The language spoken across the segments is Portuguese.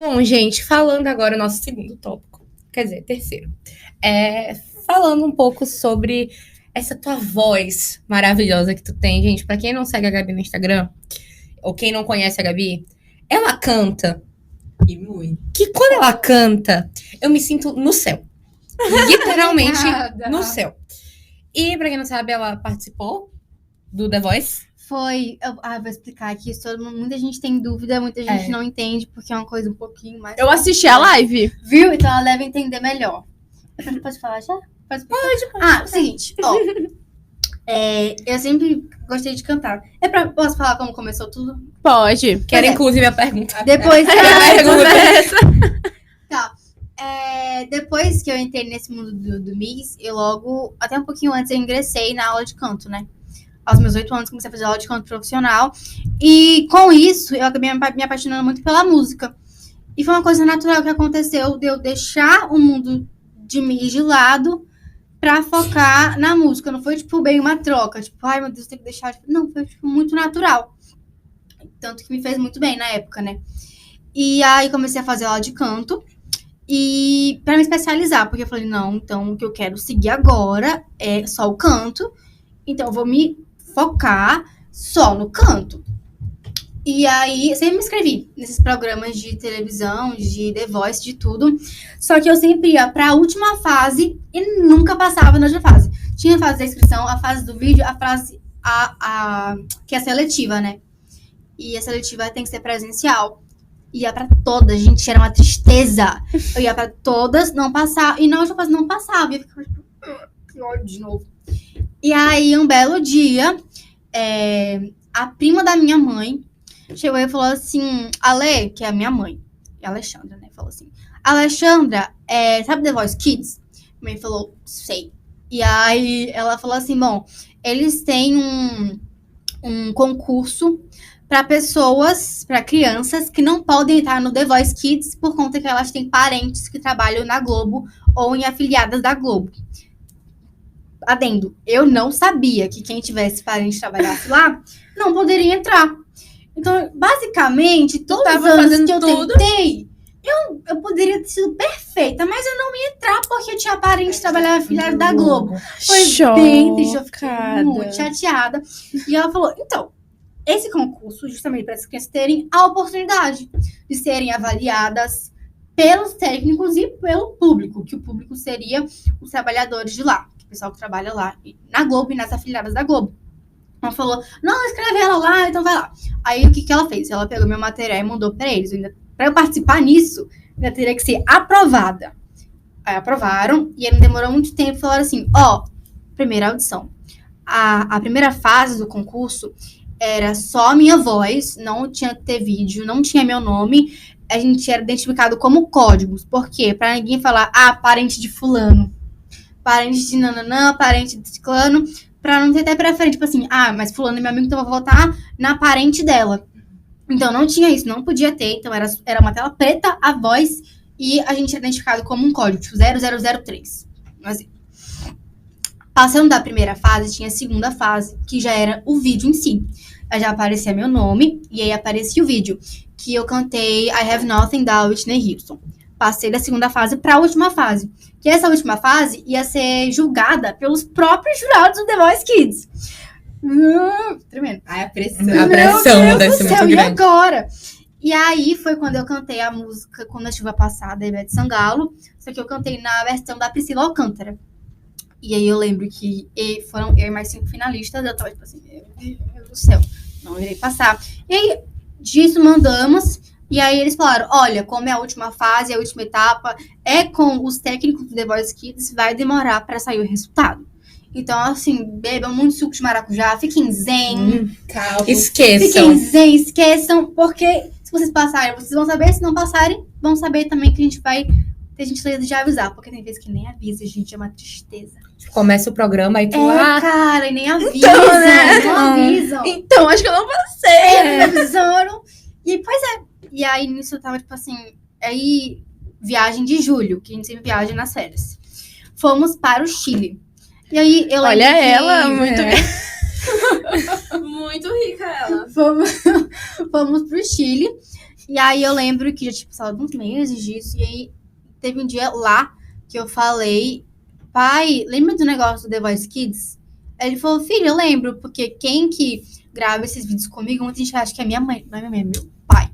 Bom, gente, falando agora o nosso segundo tópico, quer dizer, terceiro. Falando um pouco sobre essa tua voz maravilhosa que tu tem, gente. Pra quem não segue a Gabi no Instagram, ou quem não conhece a Gabi, ela canta. E muito. Que quando ela canta, eu me sinto no céu. Literalmente no céu. E pra quem não sabe, ela participou do The Voice. Foi. Vou explicar aqui. Muita gente tem dúvida, muita gente não entende, porque é uma coisa um pouquinho mais. Eu assisti a live. Viu? Então ela deve entender melhor. Pode falar já? Pode. Seguinte, ó. Eu sempre gostei de cantar. Posso falar como começou tudo? Pode. Quero, inclusive, a pergunta. Depois que Tá. Depois que eu entrei nesse mundo do Miss, eu logo, até um pouquinho antes, eu ingressei na aula de canto, né? Aos meus 8 anos, comecei a fazer aula de canto profissional. E com isso, eu acabei me apaixonando muito pela música. E foi uma coisa natural que aconteceu de eu deixar o mundo de Miss de lado pra focar na música. Não foi, bem uma troca. Ai, meu Deus, tem que deixar. Não, foi, muito natural. Tanto que me fez muito bem na época, né? E aí, comecei a fazer aula de canto. E pra me especializar, porque eu falei, não, então, o que eu quero seguir agora é só o canto. Então, eu vou me focar só no canto. E aí, sempre me inscrevi nesses programas de televisão, de The Voice, de tudo. Só que eu sempre ia pra última fase e nunca passava na última fase. Tinha a fase da inscrição, a fase do vídeo, a fase que é a seletiva, né? E a seletiva tem que ser presencial. Ia pra todas, gente, era uma tristeza. Eu ia pra todas, não passava. E na última fase não passava. E eu ficava que ódio de novo. E aí, um belo dia, a prima da minha mãe chegou e falou assim, Ale, que é a minha mãe, e a Alexandra, né, falou assim, Alexandra, sabe The Voice Kids? Minha mãe falou, sei. E aí, ela falou assim, bom, eles têm um concurso para crianças que não podem entrar no The Voice Kids por conta que elas têm parentes que trabalham na Globo ou em afiliadas da Globo. Adendo, eu não sabia que quem tivesse parente que trabalhasse lá não poderia entrar. Então, basicamente, todos os anos que eu tentei, eu poderia ter sido perfeita, mas eu não ia entrar porque eu tinha parente que trabalhava afiliado da Globo. Foi bem triste, eu fiquei muito chateada. E ela falou, então, esse concurso justamente para as crianças terem a oportunidade de serem avaliadas pelos técnicos e pelo público, que o público seria os trabalhadores de lá. O pessoal que trabalha lá na Globo e nas afiliadas da Globo. Ela falou, não, escreve ela lá, então vai lá. Aí, o que ela fez? Ela pegou meu material e mandou para eles. Para eu participar nisso, ainda teria que ser aprovada. Aí, aprovaram, e aí não demorou muito tempo. Falaram assim, primeira audição. A primeira fase do concurso era só minha voz, não tinha que ter vídeo, não tinha meu nome. A gente era identificado como códigos. Por quê? Para ninguém falar, parente de fulano. Parente de nananã, parente de ciclano, pra não ter até pra frente, mas fulano é meu amigo, então eu vou votar na parente dela. Então não tinha isso, não podia ter, então era uma tela preta, a voz, e a gente era identificado como um código, 0003. Mas, passando da primeira fase, tinha a segunda fase, que já era o vídeo em si. Aí já aparecia meu nome, e aí aparecia o vídeo, que eu cantei I Have Nothing, da Whitney Houston. Passei da segunda fase para a última fase. Que essa última fase ia ser julgada pelos próprios jurados do The Voice Kids. Tremendo. Ai, a pressão. A pressão deve ser muito grande. E agora? E aí foi quando eu cantei a música Quando a Chuva Passar, da Ivete Sangalo. Só que eu cantei na versão da Priscila Alcântara. E aí eu lembro que foram eu e mais 5 finalistas. Eu tava meu Deus do céu, não irei passar. E aí, disso mandamos. E aí eles falaram, olha, como é a última fase, a última etapa, com os técnicos do The Voice Kids, vai demorar para sair o resultado. Então, assim, bebam muito suco de maracujá, fiquem zen. Calma. Esqueçam. Fiquem zen, esqueçam, porque se vocês passarem, vocês vão saber, se não passarem, vão saber também que a gente vai ter gentileza de avisar, porque tem vezes que nem avisa, gente, é uma tristeza. Começa o programa e tu cara, e nem avisam, então, né? não avisam. Então, acho que eu não passei. Não avisaram. E, pois é. E aí, nisso, eu tava, aí, viagem de julho, que a gente sempre viaja nas férias. Fomos para o Chile. E aí, eu lembro Olha que... ela, muito... Muito rica ela. Fomos pro Chile. E aí eu lembro que já tinha passado uns meses disso. E aí teve um dia lá que eu falei, pai, lembra do negócio do The Voice Kids? Aí ele falou, filho, eu lembro, porque quem que grava esses vídeos comigo, muita gente acha que é minha mãe. Não é minha mãe, é meu pai.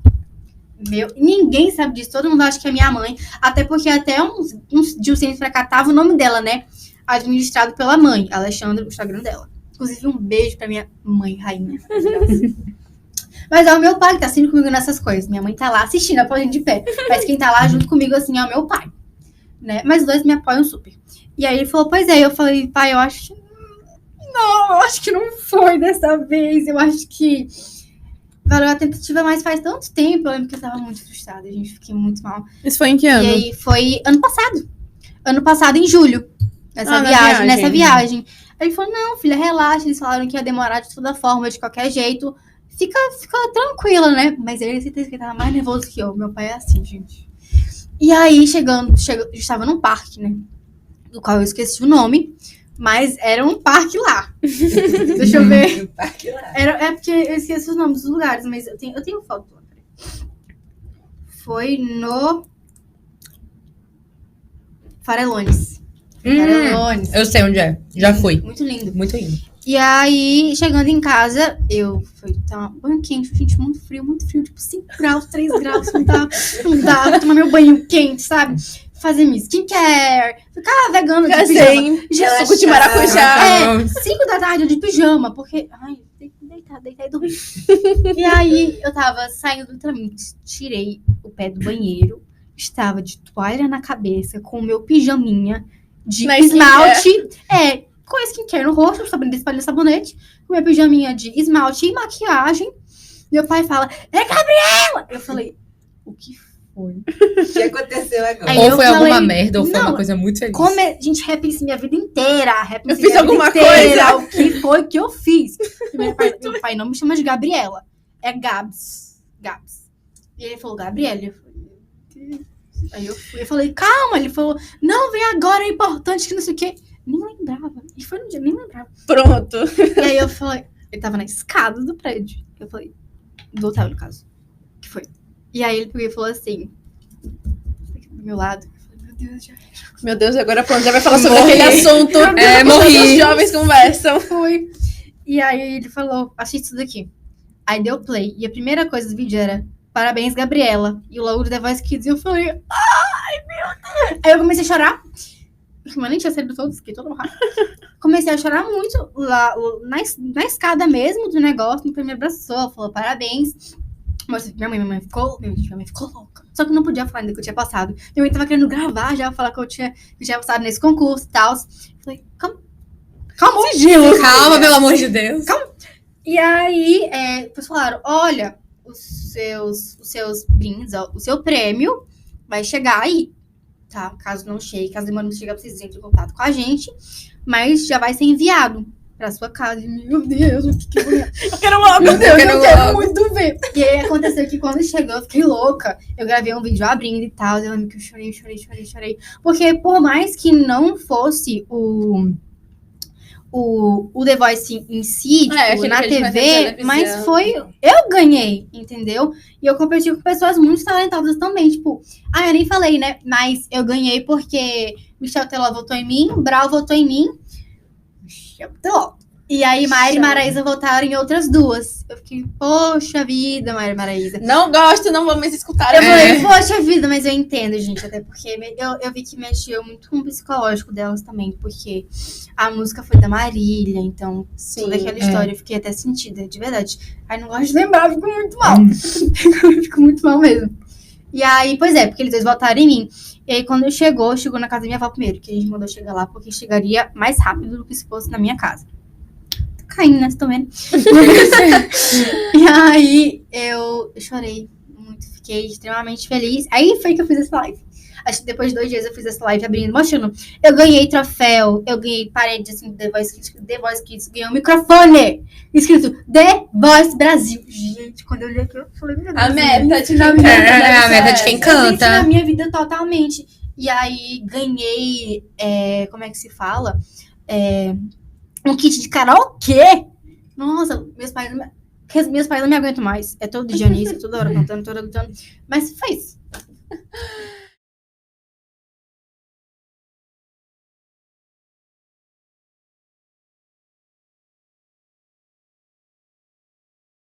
Ninguém sabe disso, todo mundo acha que é minha mãe. Até porque até uns dias pra cá tava o nome dela, né? Administrado pela mãe, Alexandra, o Instagram dela. Inclusive, um beijo pra minha mãe, rainha. Mas é o meu pai que tá assistindo comigo nessas coisas. Minha mãe tá lá assistindo, apoiando de pé. Mas quem tá lá junto comigo, assim, é o meu pai. Né? Mas os dois me apoiam super. E aí ele falou, pois é. Eu falei, pai, eu acho que... Não, eu acho que não foi dessa vez. Eu acho que... valeu a tentativa, mas faz tanto tempo. Eu lembro que eu tava muito frustrada, gente. Fiquei muito mal. Isso foi em que ano? E aí foi ano passado. Ano passado, em julho. Nessa viagem. Aí ele falou, não, filha, relaxa. Eles falaram que ia demorar de toda forma, de qualquer jeito. Fica tranquila, né? Mas ele certeza que ele tava mais nervoso que eu. Meu pai é assim, gente. E aí, estava num parque, né? Do qual eu esqueci o nome. Mas era um parque lá. Deixa eu ver. Um parque lá. É porque eu esqueci os nomes dos lugares, mas eu tenho foto lá. Foi no Farelones. Farelones. Eu sei onde é. Já fui. Muito lindo. Muito lindo. E aí, chegando em casa, eu fui tomar banho quente, gente, muito frio, tipo 5 graus, 3 graus, não dá, vou tomar meu banho quente, sabe? Fazer minha skincare, ficar vegana de pijama. Suco de maracujá. 5 da tarde eu de pijama, porque, ai, tem que deitar e dormir. E aí, eu tava saindo literalmente, tirei o pé do banheiro, estava de toalha na cabeça, com o meu pijaminha de esmalte, com a skincare no rosto, espalhando sabonete, com minha pijaminha de esmalte e maquiagem. Meu pai fala, é Gabriela! Eu falei, o que foi? O que aconteceu agora? Aí Ou eu foi falei, alguma merda, ou foi não, uma coisa muito feliz. Gente, repensei minha vida inteira. Eu fiz alguma coisa. O que foi que eu fiz? Meu pai não me chama de Gabriela. É Gabs. E ele falou, Gabriela. Eu falei, meu Deus. Aí eu falei, calma. Ele falou, não, vem agora, é importante que não sei o quê. Nem lembrava. E foi no dia, nem lembrava. Pronto. E aí eu falei, ele tava na escada do prédio. Eu falei, do hotel, no caso. O que foi? E aí ele pegou e falou assim, do meu lado. Eu falei, meu Deus, já Meu Deus, agora pronto, já vai falar sobre Morri. aquele assunto. Morri. Os jovens conversam. foi. E aí ele falou, assiste isso daqui. Aí deu play. E a primeira coisa do vídeo era, parabéns, Gabriela. E o logo do The Voice Kids. E eu falei, ai, meu Deus. Aí eu comecei a chorar. Mas nem tinha saído todos, fiquei toda morrada. Comecei a chorar muito lá na escada mesmo do negócio. Meu pai me abraçou, falou parabéns. Mas minha mãe ficou louca. Só que eu não podia falar ainda que eu tinha passado. Minha mãe tava querendo gravar já, falar que eu tinha passado nesse concurso e tal. Falei, calma, sigilo. Calma, pelo amor de Deus. E aí, depois falaram, olha, os seus brindes, ó, o seu prêmio vai chegar aí. Tá? Caso não chegue, caso demore não chegar, vocês entrem em contato com a gente. Mas já vai ser enviado pra sua casa. E, meu Deus, o que eu vou... Eu quero logo, meu Deus, eu quero muito ver. E aí aconteceu que quando chegou, eu fiquei louca. Eu gravei um vídeo abrindo e tal. Eu lembro que eu chorei. Porque por mais que não fosse o The Voice em si, tipo, na TV, mas foi... Eu ganhei, entendeu? E eu competi com pessoas muito talentosas também, tipo... eu nem falei, né? Mas eu ganhei porque Michel Teló votou em mim, Brau votou em mim, Michel Teló. E aí, Mayra e Maraísa votaram em outras duas. Eu fiquei, poxa vida, Mayra e Maraísa. Não gosto, não vou mais escutar. Eu falei, poxa vida, mas eu entendo, gente. Até porque eu vi que mexeu muito com o psicológico delas também. Porque a música foi da Marília, então toda aquela história eu fiquei até sentida, de verdade. Aí não gosto de lembrar, eu fico muito mal. Fico muito mal mesmo. E aí, pois é, porque eles dois votaram em mim. E aí, quando chegou na casa da minha avó primeiro, que a gente mandou chegar lá, porque chegaria mais rápido do que se fosse na minha casa. Caindo, né? Vocês estão vendo? E aí, eu chorei muito, fiquei extremamente feliz. Aí foi que eu fiz essa live. Acho que depois de 2 dias eu fiz essa live abrindo, mostrando. Eu ganhei troféu, eu ganhei parede, assim, The Voice Kids, ganhei um microfone escrito The Voice Brasil. Gente, quando eu li aquilo, eu falei, meu Deus. A meta de a meta de quem canta. Na minha vida totalmente. E aí, ganhei, como é que se fala? Um kit de karaokê. Nossa, meus pais Porque as minhas pais não me aguentam mais. É todo dia nisso, toda hora cantando, toda hora cantando. Mas faz.